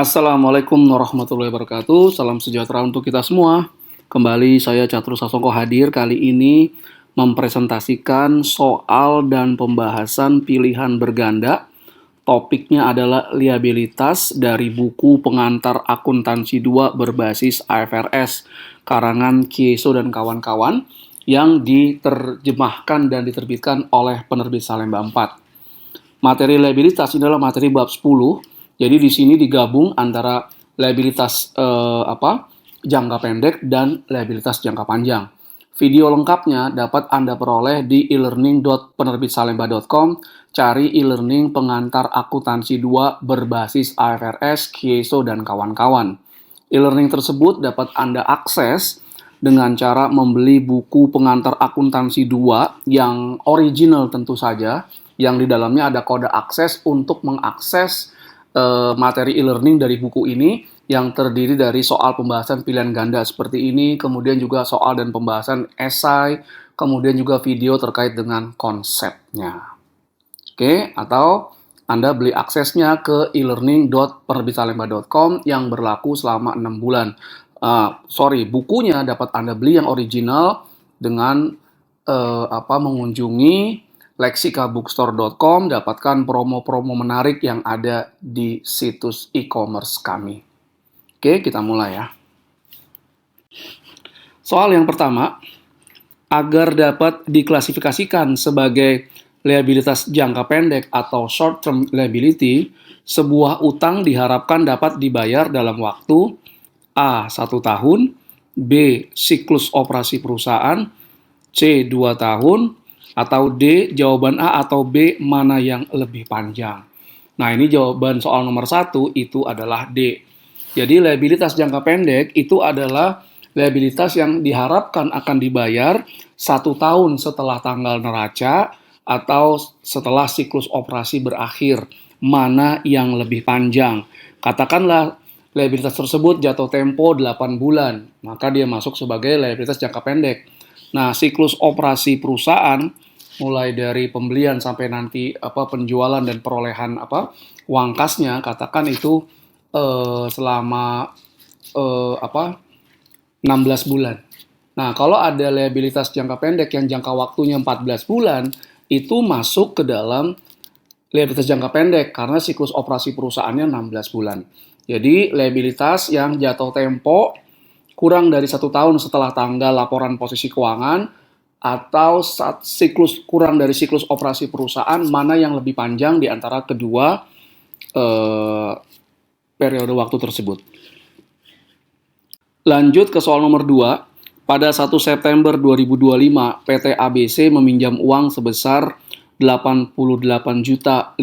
Assalamualaikum warahmatullahi wabarakatuh. Salam sejahtera untuk kita semua. Kembali saya Catur Sasongko hadir kali ini mempresentasikan soal dan pembahasan pilihan berganda. Topiknya adalah liabilitas dari buku pengantar akuntansi 2 berbasis IFRS karangan Kieso dan kawan-kawan yang diterjemahkan dan diterbitkan oleh penerbit Salemba 4. Materi liabilitas ini adalah materi bab 10. Jadi di sini digabung antara liabilitas jangka pendek dan liabilitas jangka panjang. Video lengkapnya dapat Anda peroleh di e-learning.penerbitsalemba.com. Cari e-learning pengantar akuntansi 2 berbasis IFRS, Kieso dan kawan-kawan. E-learning tersebut dapat Anda akses dengan cara membeli buku pengantar akuntansi 2 yang original tentu saja, yang di dalamnya ada kode akses untuk mengakses materi e-learning dari buku ini yang terdiri dari soal pembahasan pilihan ganda seperti ini, kemudian juga soal dan pembahasan esai, kemudian juga video terkait dengan konsepnya. Oke, atau Anda beli aksesnya ke e-learning.penerbitsalemba.com yang berlaku selama 6 bulan. Bukunya dapat Anda beli yang original dengan mengunjungi leksikabookstore.com, dapatkan promo-promo menarik yang ada di situs e-commerce kami. Oke, kita mulai ya. Soal yang pertama, agar dapat diklasifikasikan sebagai liabilitas jangka pendek atau short-term liability, sebuah utang diharapkan dapat dibayar dalam waktu A. 1 tahun, B. Siklus operasi perusahaan, C. 2 tahun, atau D. Jawaban A atau B mana yang lebih panjang. Nah, ini jawaban soal nomor 1 itu adalah D. Jadi liabilitas jangka pendek itu adalah liabilitas yang diharapkan akan dibayar 1 tahun setelah tanggal neraca atau setelah siklus operasi berakhir. Mana yang lebih panjang? Katakanlah liabilitas tersebut jatuh tempo 8 bulan, maka dia masuk sebagai liabilitas jangka pendek. Nah, siklus operasi perusahaan mulai dari pembelian sampai nanti penjualan dan perolehan uang kasnya, katakan itu selama 16 bulan. Nah, kalau ada liabilitas jangka pendek yang jangka waktunya 14 bulan, itu masuk ke dalam liabilitas jangka pendek karena siklus operasi perusahaannya 16 bulan. Jadi, liabilitas yang jatuh tempo kurang dari 1 tahun setelah tanggal laporan posisi keuangan atau kurang dari siklus operasi perusahaan, mana yang lebih panjang di antara kedua periode waktu tersebut. Lanjut ke soal nomor 2. Pada 1 September 2025, PT ABC meminjam uang sebesar Rp88.500.000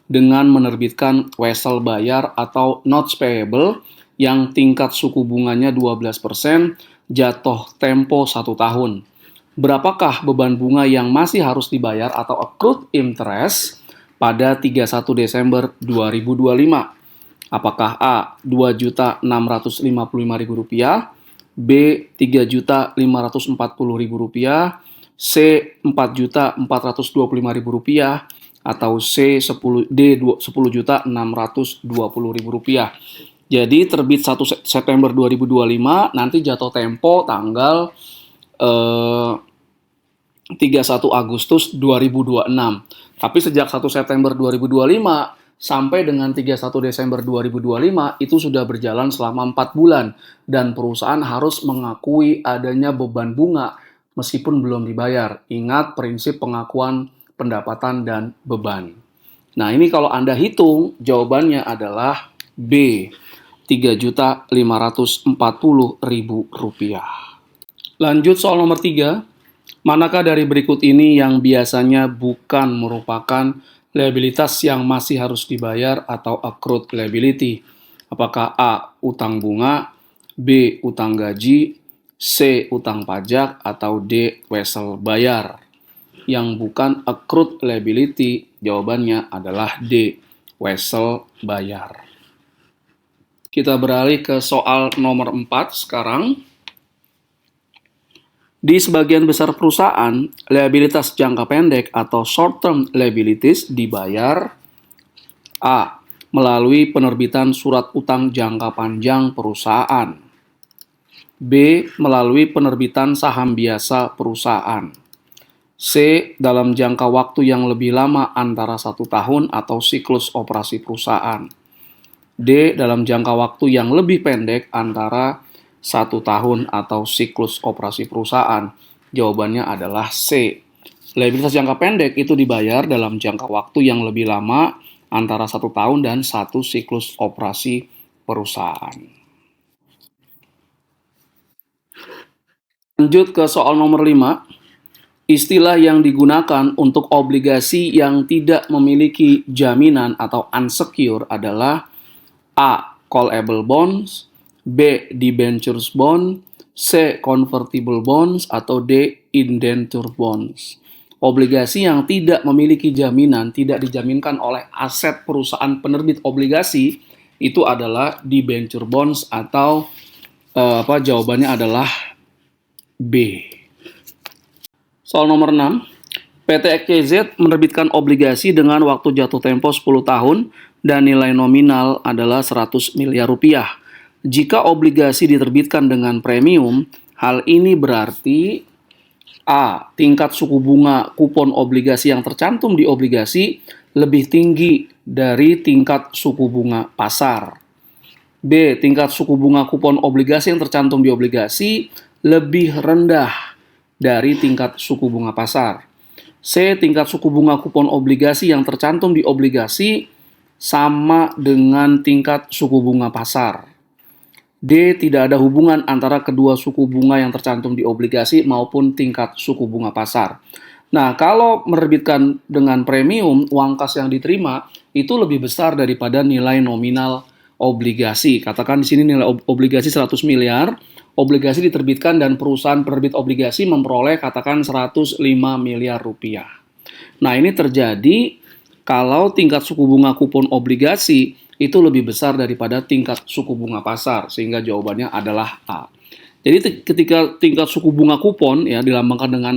dengan menerbitkan wesel bayar atau notes payable yang tingkat suku bunganya 12%, jatuh tempo 1 tahun. Berapakah beban bunga yang masih harus dibayar atau accrued interest pada 31 Desember 2025? Apakah A. Rp2.655.000, B. Rp3.540.000, C. Rp4.425.000, atau C. D. Rp10.620.000. Jadi terbit 1 September 2025, nanti jatuh tempo tanggal 31 Agustus 2026. Tapi sejak 1 September 2025 sampai dengan 31 Desember 2025 itu sudah berjalan selama 4 bulan dan perusahaan harus mengakui adanya beban bunga meskipun belum dibayar. Ingat prinsip pengakuan pendapatan dan beban. Nah, ini kalau Anda hitung jawabannya adalah B. Rp3.540.000. Lanjut soal nomor 3. Manakah dari berikut ini yang biasanya bukan merupakan liabilitas yang masih harus dibayar atau accrued liability? Apakah A. Utang bunga, B. Utang gaji, C. Utang pajak, atau D. Wesel bayar? Yang bukan accrued liability, jawabannya adalah D. Wesel bayar. Kita beralih ke soal nomor 4 sekarang. Di sebagian besar perusahaan, liabilitas jangka pendek atau short-term liabilities dibayar A. melalui penerbitan surat utang jangka panjang perusahaan. B. Melalui penerbitan saham biasa perusahaan. C. Dalam jangka waktu yang lebih lama antara 1 tahun atau siklus operasi perusahaan. D. Dalam jangka waktu yang lebih pendek antara 1 tahun atau siklus operasi perusahaan. Jawabannya adalah C. Liabilitas jangka pendek itu dibayar dalam jangka waktu yang lebih lama antara 1 tahun dan 1 siklus operasi perusahaan. Lanjut ke soal nomor 5. Istilah yang digunakan untuk obligasi yang tidak memiliki jaminan atau unsecure adalah A. Callable bonds, B. Debentures bond, C. Convertible bonds, atau D. Indenture bonds. Obligasi yang tidak memiliki jaminan, tidak dijaminkan oleh aset perusahaan penerbit obligasi, itu adalah debenture bonds atau jawabannya adalah B. Soal nomor 6. PT EKZ menerbitkan obligasi dengan waktu jatuh tempo 10 tahun dan nilai nominal adalah 100 miliar rupiah. Jika obligasi diterbitkan dengan premium, hal ini berarti A. Tingkat suku bunga kupon obligasi yang tercantum di obligasi lebih tinggi dari tingkat suku bunga pasar. B. Tingkat suku bunga kupon obligasi yang tercantum di obligasi lebih rendah dari tingkat suku bunga pasar. C. Tingkat suku bunga kupon obligasi yang tercantum di obligasi sama dengan tingkat suku bunga pasar. D. Tidak ada hubungan antara kedua suku bunga yang tercantum di obligasi maupun tingkat suku bunga pasar. Nah, kalau menerbitkan dengan premium, uang kas yang diterima itu lebih besar daripada nilai nominal obligasi. Katakan di sini nilai obligasi 100 miliar, obligasi diterbitkan dan perusahaan penerbit obligasi memperoleh katakan 105 miliar rupiah. Nah, ini terjadi kalau tingkat suku bunga kupon obligasi itu lebih besar daripada tingkat suku bunga pasar, sehingga jawabannya adalah A. Jadi ketika tingkat suku bunga kupon ya dilambangkan dengan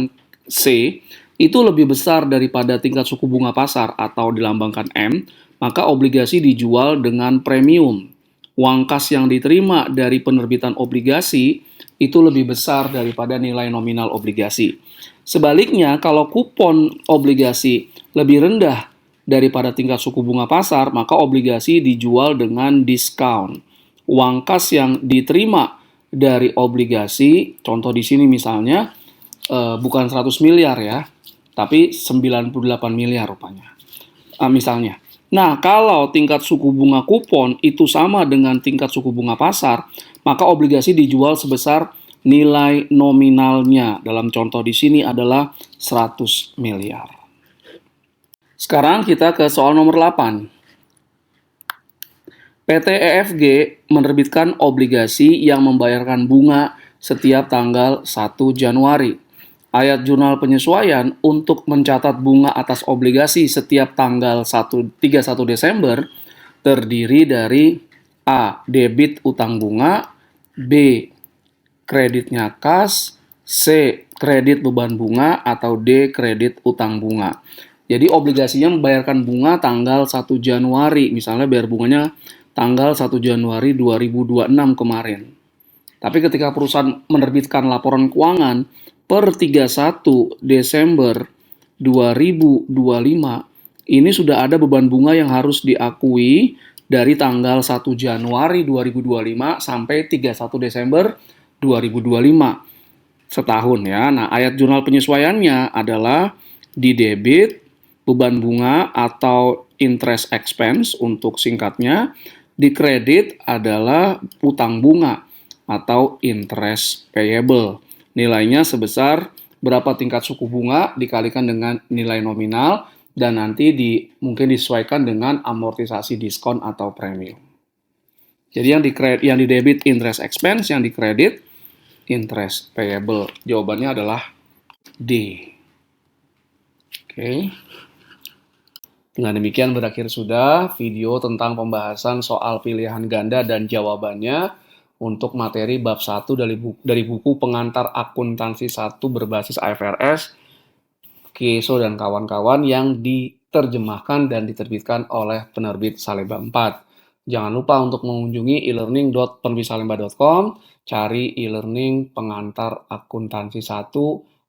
C, itu lebih besar daripada tingkat suku bunga pasar atau dilambangkan M, maka obligasi dijual dengan premium. Uang kas yang diterima dari penerbitan obligasi itu lebih besar daripada nilai nominal obligasi. Sebaliknya, kalau kupon obligasi lebih rendah daripada tingkat suku bunga pasar, maka obligasi dijual dengan diskon. Uang kas yang diterima dari obligasi, contoh di sini misalnya, bukan 100 miliar ya, tapi 98 miliar rupanya. Misalnya. Nah, kalau tingkat suku bunga kupon itu sama dengan tingkat suku bunga pasar, maka obligasi dijual sebesar nilai nominalnya. Dalam contoh di sini adalah 100 miliar. Sekarang kita ke soal nomor 8. PT EFG menerbitkan obligasi yang membayarkan bunga setiap tanggal 1 Januari. Ayat jurnal penyesuaian untuk mencatat bunga atas obligasi setiap tanggal 31 Desember terdiri dari A. Debit utang bunga, B. Kreditnya kas, C. Kredit beban bunga, atau D. Kredit utang bunga. Jadi obligasinya membayarkan bunga tanggal 1 Januari, misalnya bayar bunganya tanggal 1 Januari 2026 kemarin. Tapi ketika perusahaan menerbitkan laporan keuangan per 31 Desember 2025, ini sudah ada beban bunga yang harus diakui dari tanggal 1 Januari 2025 sampai 31 Desember 2025. Setahun ya. Nah, ayat jurnal penyesuaiannya adalah di debit, beban bunga atau interest expense untuk singkatnya, di kredit adalah utang bunga atau interest payable. Nilainya sebesar berapa tingkat suku bunga dikalikan dengan nilai nominal dan nanti mungkin disesuaikan dengan amortisasi diskon atau premium. Jadi yang di debit interest expense, yang di kredit interest payable. Jawabannya adalah D. Oke. Dengan demikian berakhir sudah video tentang pembahasan soal pilihan ganda dan jawabannya untuk materi bab 1 dari buku Pengantar Akuntansi 1 berbasis IFRS, Kieso dan kawan-kawan yang diterjemahkan dan diterbitkan oleh penerbit Salemba 4. Jangan lupa untuk mengunjungi e-learning.penerbitsalemba.com, cari e-learning pengantar akuntansi 1,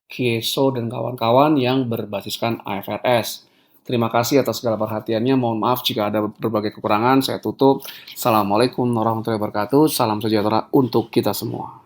Kieso dan kawan-kawan yang berbasiskan IFRS. Terima kasih atas segala perhatiannya. Mohon maaf jika ada berbagai kekurangan. Saya tutup. Assalamualaikum warahmatullahi wabarakatuh. Salam sejahtera untuk kita semua.